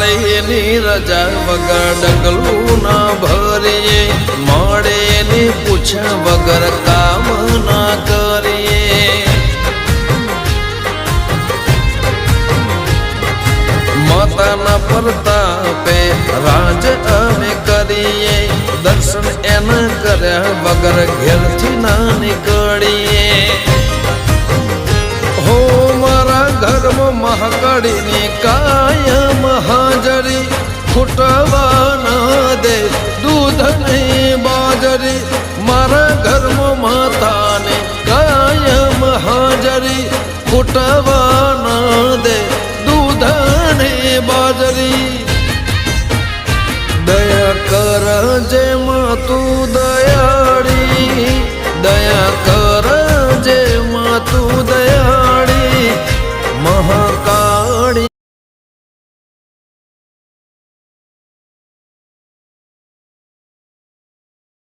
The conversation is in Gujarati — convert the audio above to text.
મળે એની રજા વગર ડગલું ના ભરીએ, મળે એની પૂછા વગર કામ ના કરીએ। માતાના પ્રતાપે રાજ અમે કરીએ, દર્શન એના કર્યા વગર ઘેરથી ના નીકળીએ। હો મારા ઘરમાં મહાકાળીની કાયમ હાજરી, ખૂટવા ના દે દૂધ નહીં બાજરી। મારા ઘરમાં માતાને કાયમ હાજરી, ખૂટવા ના દે દૂધ નહીં બાજરી। દયા કર જે માં તું દયાળી, દયા કર